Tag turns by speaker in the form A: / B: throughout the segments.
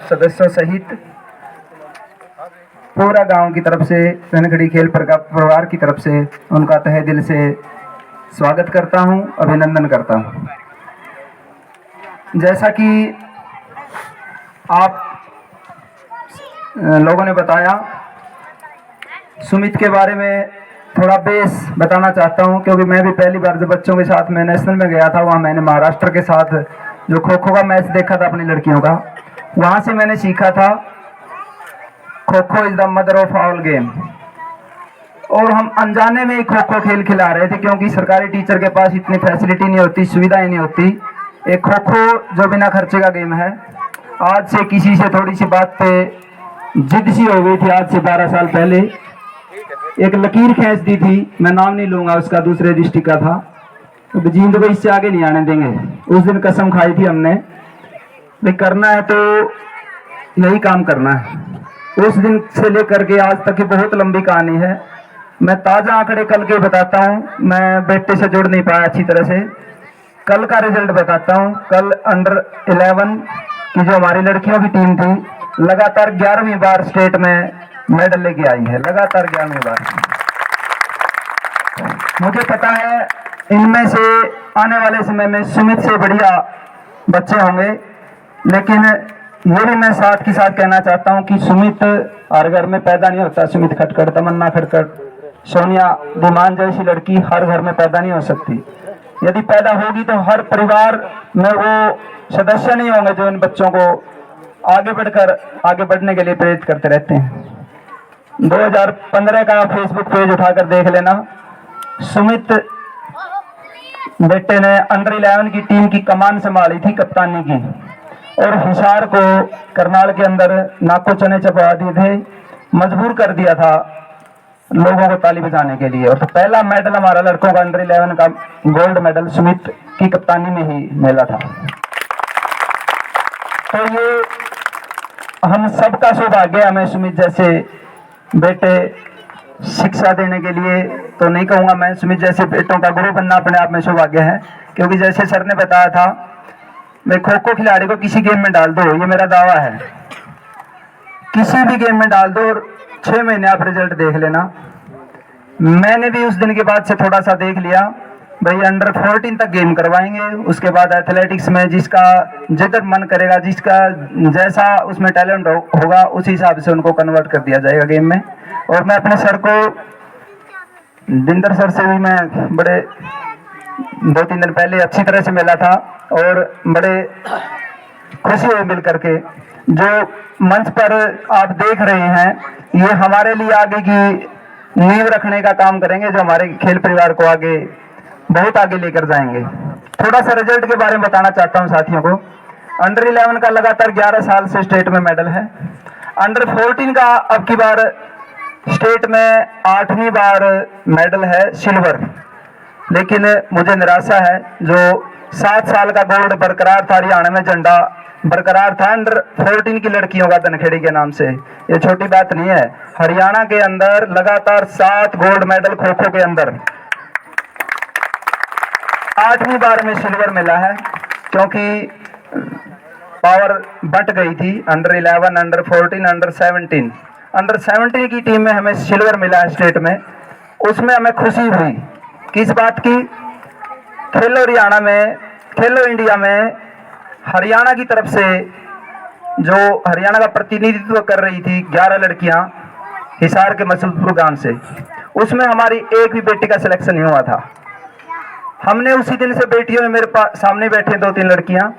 A: सदस्यों सहित पूरा गांव की तरफ से, धनखड़ी खेल परिवार की तरफ से उनका तहे दिल से स्वागत करता हूं, अभिनंदन करता हूं। जैसा कि आप लोगों ने बताया, सुमित के बारे में थोड़ा बेस बताना चाहता हूं, क्योंकि मैं भी पहली बार जब बच्चों के साथ मैं नेशनल में गया था, वहां मैंने महाराष्ट्र के साथ जो खो खो का मैच देखा था अपनी लड़कियों का, वहां से मैंने सीखा था kho kho is the mother of all game. और हम अनजाने में ही खो खो खेल खिला रहे थे, क्योंकि सरकारी टीचर के पास इतनी फैसिलिटी नहीं होती, सुविधाएं नहीं होती। एक खो खो जो बिना खर्चे का गेम है। आज से किसी से थोड़ी सी बात पे जिद सी हो गई थी, आज से 12 साल पहले एक लकीर खींच दी थी, मैं नाम नहीं लूंगा उसका, दूसरे डिस्ट्रिक्ट का था। तो जींद को इससे आगे नहीं आने देंगे। उस दिन कसम खाई थी हमने, भाई करना है तो यही काम करना है। उस दिन से लेकर के आज तक की बहुत लंबी कहानी है। मैं ताजा आंकड़े कल के बताता हूँ, मैं बेटे से जुड़ नहीं पाया अच्छी तरह से। कल का रिजल्ट बताता हूँ। कल अंडर 11 की जो हमारी लड़कियों की टीम थी, लगातार 11वीं बार स्टेट में मेडल लेके आई है, लगातार 11वीं बार। मुझे पता है इनमें से आने वाले समय में सुमित से बढ़िया बच्चे होंगे, लेकिन ये भी मैं साथ के साथ कहना चाहता हूं कि सुमित हर घर में पैदा नहीं होता। सुमित खटखट, तमन्ना खटखट, सोनिया धीमान जैसी लड़की हर घर में पैदा नहीं हो सकती। यदि पैदा होगी तो हर परिवार में वो सदस्य नहीं होंगे जो इन बच्चों को आगे बढ़ने के लिए प्रेरित करते रहते हैं। 2015 का फेसबुक पेज उठाकर देख लेना। सुमित बेटे ने अंडर 11 की टीम की कमान संभाली थी, कप्तानी की, और हिसार को करनाल के अंदर नाको चने चबा दिए थे, मजबूर कर दिया था लोगों को ताली बजाने के लिए। और तो पहला मेडल हमारा लड़कों का अंडर 11 का गोल्ड मेडल सुमित की कप्तानी में ही मिला था। तो ये हम सबका सौभाग्य है, हमें सुमित जैसे बेटे शिक्षा देने के लिए तो नहीं कहूंगा मैं, सुमित जैसे बेटों का गुरु बनना अपने आप में सौभाग्य है। क्योंकि जैसे सर ने बताया था, मैं खो खो खिलाड़ी को किसी गेम में डाल दो, ये मेरा दावा है, किसी भी गेम में डाल दो और 6 महीने आप रिजल्ट देख लेना। मैंने भी उस दिन के बाद से थोड़ा सा देख लिया, भाई अंडर 14 तक गेम करवाएंगे, उसके बाद एथलेटिक्स में जिसका जिधर मन करेगा, जिसका जैसा उसमें टैलेंट होगा, उस हिसाब से उनको कन्वर्ट कर दिया जाएगा गेम में। और मैं अपने सर को, दिंदर सर से भी मैं बड़े 2-3 दिन पहले अच्छी तरह से मिला था, और बड़े खुशी हुई मिल करके। जो मंच पर आप देख रहे हैं, ये हमारे लिए आगे की नींव रखने का काम करेंगे, जो हमारे खेल परिवार को आगे बहुत आगे लेकर जाएंगे। थोड़ा सा रिजल्ट के बारे में बताना चाहता हूं साथियों को। अंडर 11 का लगातार 11 साल से स्टेट में मेडल है। अंडर 14 का अब की बार स्टेट में 8वीं बार मेडल है, सिल्वर। लेकिन मुझे निराशा है, जो 7 साल का गोल्ड बरकरार था, हरियाणा में झंडा बरकरार था अंडर 14 की लड़कियों का धनखेड़ी के नाम से। ये छोटी बात नहीं है। हरियाणा के अंदर लगातार 7 गोल्ड मेडल खो खो के अंदर, 8वीं बार में सिल्वर मिला है, क्योंकि पावर बंट गई थी। Under 11, under 14, under 17। अंडर 17 की टीम में हमें सिल्वर मिला है स्टेट में। उसमें हमें खुशी हुई किस बात की, खेलो हरियाणा में, खेलो इंडिया में हरियाणा की तरफ से जो हरियाणा का प्रतिनिधित्व कर रही थी 11 लड़कियां हिसार के मसूदपुर गांव से, उसमें हमारी एक भी बेटी का सिलेक्शन नहीं हुआ था। हमने उसी दिन से बेटियों में, मेरे पास सामने बैठे 2-3 लड़कियां,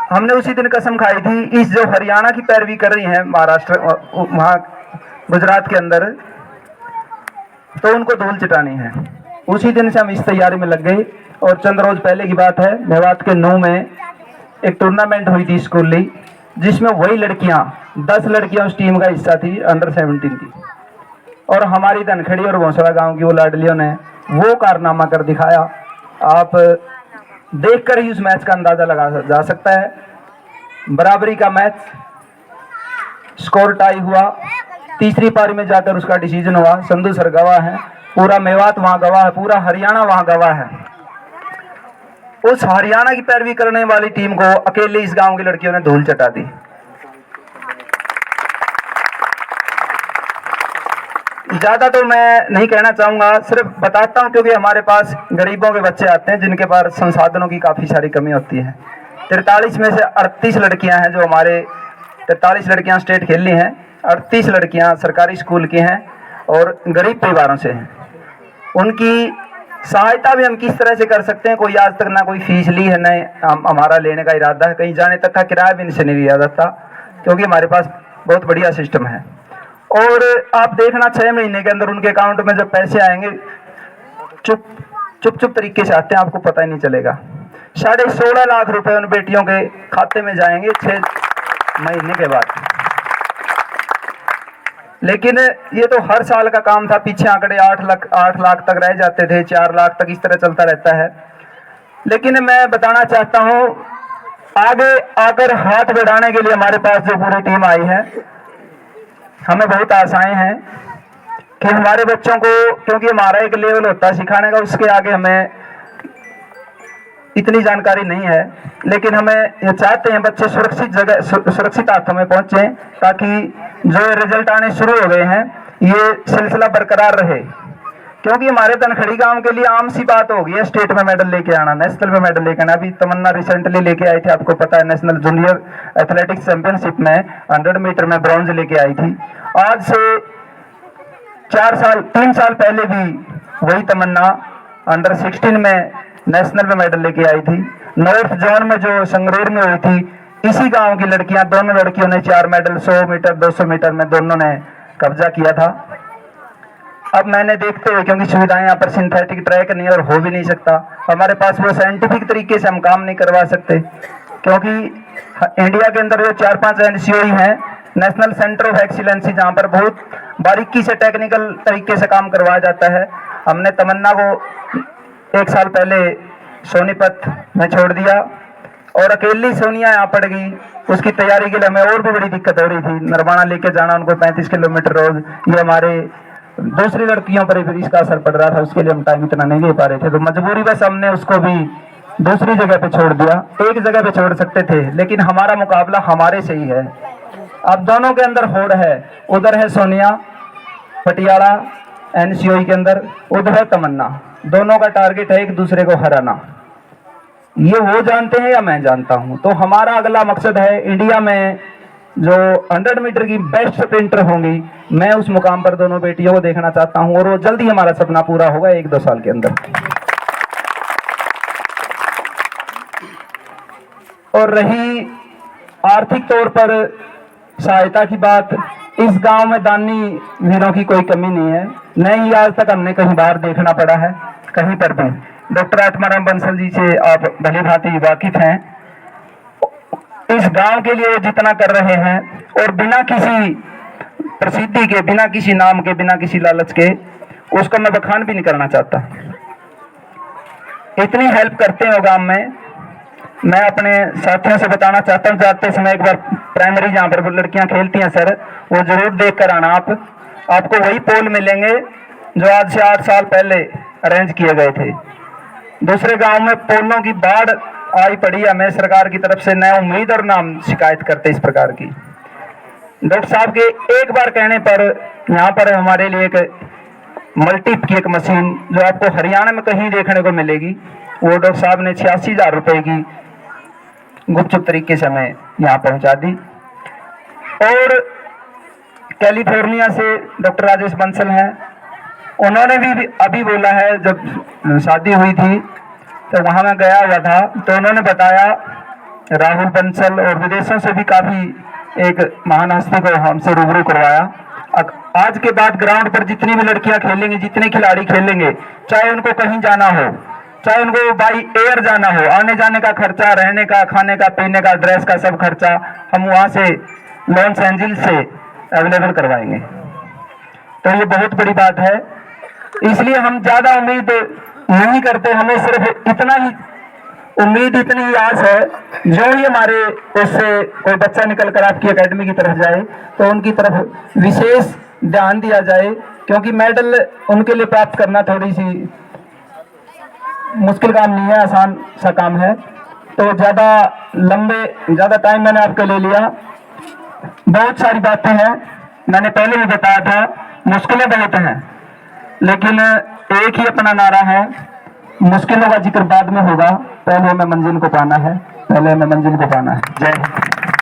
A: हमने उसी दिन कसम खाई थी, इस जो हरियाणा की पैरवी कर रही हैं महाराष्ट्र, वहां गुजरात के अंदर, तो उनको धूल चटानी है। उसी दिन से हम इस तैयारी में लग गए। और चंद रोज पहले की बात है, मेवात के 9 में एक टूर्नामेंट हुई थी स्कूली, जिसमें वही लड़कियां, 10 लड़कियां उस टीम का हिस्सा थी अंडर 17 की। और हमारी धनखड़ी और भोसड़ा गांव की वो लाडलियों ने वो कारनामा कर दिखाया। आप देखकर ही उस मैच का अंदाजा लगा जा सकता है। बराबरी का मैच, स्कोर टाई हुआ, तीसरी पारी में जाकर उसका डिसीजन हुआ। संधू सर गवाह है, पूरा मेवात वहां गवाह है, पूरा हरियाणा वहां गवाह है। उस हरियाणा की पैरवी करने वाली टीम को अकेले इस गांव की लड़कियों ने धूल चटा दी। ज़्यादा तो मैं नहीं कहना चाहूँगा, सिर्फ बताता हूँ क्योंकि हमारे पास गरीबों के बच्चे आते हैं जिनके पास संसाधनों की काफ़ी सारी कमी होती है। 43 में से 38 लड़कियाँ हैं जो हमारे 43 लड़कियाँ स्टेट खेल ली हैं, 38 लड़कियाँ सरकारी स्कूल की हैं और गरीब परिवारों से हैं। उनकी सहायता भी हम किस तरह से कर सकते हैं, कोई आज तक ना कोई फीस ली है, न हमारा लेने का इरादा है, कहीं जाने तक का किराया भी इनसे नहीं लिया जाता क्योंकि हमारे पास बहुत बढ़िया सिस्टम है। और आप देखना 6 महीने के अंदर उनके अकाउंट में जब पैसे आएंगे चुप तरीके से आते हैं, आपको पता ही नहीं चलेगा। 16.5 लाख रुपए उन बेटियों के खाते में जाएंगे 6 महीने के बाद। लेकिन ये तो हर साल का काम था, पीछे आंकड़े 8 लाख तक रह जाते थे, 4 लाख तक इस तरह चलता रहता है। लेकिन मैं बताना चाहता हूँ आगे आकर हाथ बढ़ाने के लिए हमारे पास जो पूरी टीम आई है, हमें बहुत आशाएं हैं कि हमारे बच्चों को, क्योंकि हमारा एक लेवल होता है सिखाने का, उसके आगे हमें इतनी जानकारी नहीं है, लेकिन हमें ये चाहते हैं बच्चे सुरक्षित जगह सुरक्षित हाथों में पहुंचे ताकि जो रिजल्ट आने शुरू हो गए हैं ये सिलसिला बरकरार रहे। क्योंकि हमारे धनखड़ी गांव के लिए आम सी बात हो गई है स्टेट में मेडल लेके आना, नेशनल में मेडल लेके आना। अभी तमन्ना रिसेंटली लेके आई थी, आपको पता है, नेशनल जूनियर एथलेटिक्स चैंपियनशिप में 100 मीटर में ब्रॉन्ज लेके आई थी। आज से 3 साल पहले भी वही तमन्ना अंडर 16 में नेशनल में मेडल लेके आई थी। नॉर्थ जोन में जो संगरूर में हुई थी, इसी गांव की लड़कियां, दोनों लड़कियों ने 4 मेडल 100 मीटर 200 मीटर में दोनों ने कब्जा किया था। अब मैंने देखते हुए, क्योंकि सुविधाएं यहाँ पर सिंथेटिक ट्रैक नहीं और हो भी नहीं सकता, हमारे पास वो साइंटिफिक तरीके से हम काम नहीं करवा सकते, क्योंकि इंडिया के अंदर जो 4-5 NCOE हैं, नेशनल सेंटर ऑफ एक्सीलेंसी, जहाँ पर बहुत बारीकी से टेक्निकल तरीके से काम करवाया जाता है। हमने तमन्ना को 1 साल पहले सोनीपत में छोड़ दिया और अकेली सोनिया यहाँ पड़ गई। उसकी तैयारी के लिए हमें और भी बड़ी दिक्कत हो रही थी, नरवाना लेके जाना उनको 35 किलोमीटर रोज, ये हमारे दूसरी लड़कियों पर भी इसका असर पड़ रहा था, उसके लिए हम टाइम इतना नहीं दे पा रहे थे, तो मजबूरी बस हमने उसको भी दूसरी जगह पे छोड़ दिया। एक जगह पे छोड़ सकते थे, लेकिन हमारा मुकाबला हमारे से ही है। अब दोनों के अंदर होड़ है, उधर है सोनिया पटियाला NCOE के अंदर, उधर है तमन्ना, दोनों का टारगेट है एक दूसरे को हराना। ये वो जानते हैं या मैं जानता हूं। तो हमारा अगला मकसद है इंडिया में जो 100 मीटर की बेस्ट स्प्रिंटर होंगी, मैं उस मुकाम पर दोनों बेटियों को देखना चाहता हूं और वो जल्दी हमारा सपना पूरा होगा 1-2 साल के अंदर। और रही आर्थिक तौर पर सहायता की बात, इस गांव में दानी वीरों की कोई कमी नहीं है, न ही आज तक हमने कहीं बाहर देखना पड़ा है कहीं पर भी। डॉक्टर आत्माराम बंसल जी से आप भली भांति वाकिफ हैं। इस गांव के लिए जितना कर रहे हैं और बिना किसी प्रसिद्धि के, बिना किसी नाम के, बिना किसी लालच के, उसको मैं बखान भी नहीं करना चाहता। इतनी हेल्प करते हैं गांव में। मैं अपने साथियों से बताना चाहता हूँ, जाते समय एक बार प्राइमरी जहाँ पर लड़कियां खेलती हैं सर, वो जरूर देख कर आना। आपको वही पोल मिलेंगे जो आज से 8 साल पहले अरेंज किए गए थे। दूसरे गांव में पोलों की बाढ़ आई पड़ी, हमें सरकार की तरफ से न उम्मीद और नाम शिकायत करते इस प्रकार की। डॉक्टर साहब के एक बार कहने पर यहाँ पर हमारे लिए एक मल्टीप की एक मशीन जो आपको हरियाणा में कहीं देखने को मिलेगी, वो डॉक्टर साहब ने 86,000 रुपए की गुपचुप तरीके से हमें यहाँ पहुंचा दी। और कैलिफोर्निया से डॉक्टर राजेश बंसल हैं, उन्होंने भी अभी बोला है, जब शादी हुई थी तो वहाँ मैं गया हुआ था, तो उन्होंने बताया राहुल बंसल और विदेशों से भी काफ़ी एक महान हस्ती को हमसे रूबरू करवाया। आज के बाद ग्राउंड पर जितनी भी लड़कियां खेलेंगी, जितने खिलाड़ी खेलेंगे, चाहे उनको कहीं जाना हो, चाहे उनको बाई एयर जाना हो, आने जाने का खर्चा, रहने का, खाने का, पीने का, ड्रेस का सब खर्चा हम वहाँ से लॉस एंजिल्स से अवेलेबल करवाएंगे। तो ये बहुत बड़ी बात है, इसलिए हम ज़्यादा उम्मीद नहीं करते। हमें सिर्फ इतना ही उम्मीद, इतनी ही आस है, जो ही हमारे उससे कोई बच्चा निकल कर आपकी एकेडमी की तरफ जाए तो उनकी तरफ विशेष ध्यान दिया जाए, क्योंकि मेडल उनके लिए प्राप्त करना थोड़ी सी मुश्किल काम नहीं है, आसान सा काम है। तो ज़्यादा टाइम मैंने आपके ले लिया। बहुत सारी बातें हैं, मैंने पहले भी बताया था मुश्किलें बहुत हैं, लेकिन एक ही अपना नारा है, मुश्किलों का जिक्र बाद में होगा, पहले हमें मंजिल को पाना है, पहले हमें मंजिल को पाना है। जय हिंद।